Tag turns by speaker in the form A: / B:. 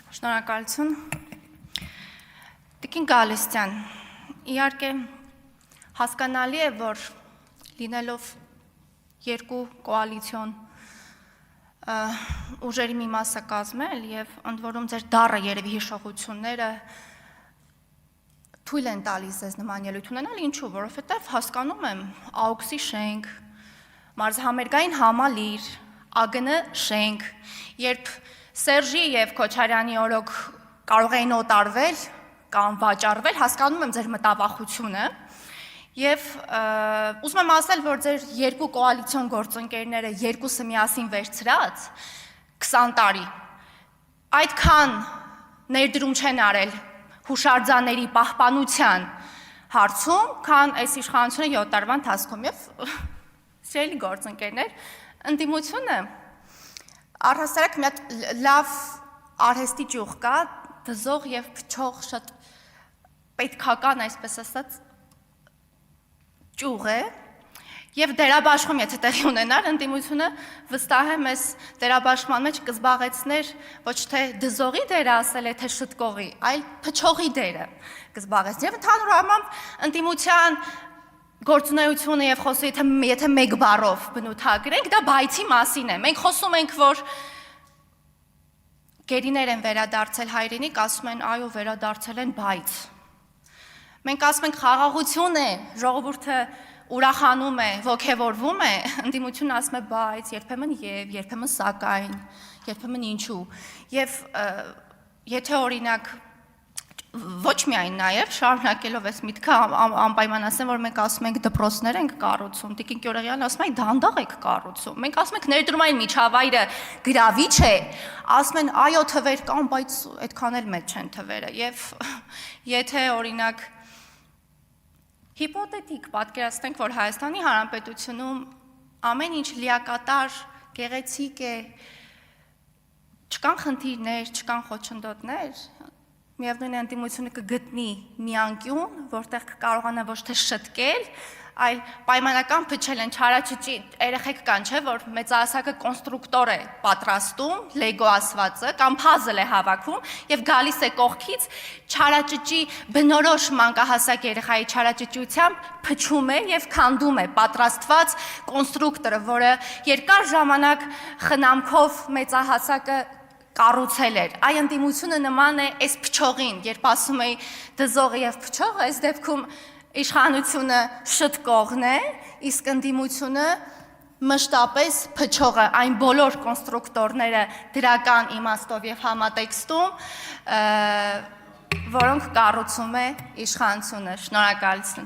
A: Շնորհակալություն։ Տիկին Գալստյան, իհարկե հասկանալի է, որ լինելով երկու կոալիցիոն ուժերի մի մասը կազմել եւ ընդ որում ձեր դառը երևի հիշողությունները թույլ են տալիս ես նման ելույթ ունենալ, ինչու, որովհետեւ հասկանում եմ AUKS-ի շենք, մարզահամերգային համալիր, ԱԳՆ շենք, երբ Սերժի եւ Քոչարյանի օրոք կարող էին օտարվել կամ վաճառվել, հասկանում եմ ձեր մտավախությունը եւ ուզում եմ ասել, որ ձեր երկու կոալիցիոն գործընկերները երկուսը միասին վերցրած 20 տարի այդքան ներդրում չեն արել հուշարձանների պահպանության հարցում, քան այս իշխանությունը 7 տարվա ընթացքում եւ սիրելի գործընկերներ, ընդդիմությունը առհասարակ մի հատ լավ արհեստի ճյուղ կա, դզող եւ փչող շատ պետքական, այսպես ասած, ճյուղ է եւ դերաբաշխում եթե տեղի ունենար, ընդդիմությունը վստահ եմ այս դերաբաշխման մեջ կզբաղեցներ ոչ թե դզողի դերը ասել է, թե շտկողի, այլ փչողի դերը կզբաղեցներ եւ ընդհանուր առմամբ ընդդիմության գործունեությունը եւ խոսքը եթե մեկ բառով բնութագրենք, դա բայցի մասին է։ Մենք խոսում ենք, որ գերիներ են վերադարձել հայրենիք, ասում են, այո, վերադարձել են բայց։ Մենք ասում ենք խաղաղություն է, ժողովուրդը ուրախանում է, ոգևորվում է, ընդդիմությունն ասում է բայց, երբեմն եւ, երբեմն սակայն, երբեմն ինչու։ Եվ եթե օրինակ ոչ միայն նաև շարունակելով այս միտքը անպայման ասեմ, որ մենք ասում ենք դպրոցներ ենք կառուցում, Տիկին Գյորեղյանը ասում է դանդաղ եք կառուցում, մենք ասում ենք ներդրումային միջավայրը գրավիչ է, ասում են այո թվեր կան, բայց այդքան էլ մեծ չեն թվերը եւ եթե օրինակ հիպոթետիկ պատկերացնենք, որ Հայաստանի Հանրապետությունում ամեն ինչ լիակատար, գեղեցիկ է, չկան խնդիրներ, չկան խոչընդոտներ, միևնույն է ընդդիմությունը կգտնի մի անկյուն, որտեղ կկարողանա ոչ թե շտկել, այլ պայմանական փչել են չարաճճի երեխեք կան, չէ, որ մեծահասակը կոնստրուկտոր է պատրաստում, լեգո ասվածը կամ փազլ է հավաքում եւ գալիս է կողքից չարաճճի բնորոշ մանկահասակ երեխայի չարաճճությամբ փչում է եւ քանդում է պատրաստված կոնստրուկտորը, որը երկար ժամանակ խնամքով մեծահասակը կառուցել էր, այ ընդդիմությունը նման է այս փչողին, երբ ասում էի դզողը եւ փչողը, այս դեպքում իշխանությունը շտկողն է, իսկ ընդդիմությունը մշտապես փչողը, այն բոլոր կոնստրուկտորները դրական իմաստով եւ համատեքստում, որոնք կառուցում է իշխանությունը։ Շնորհակալություն։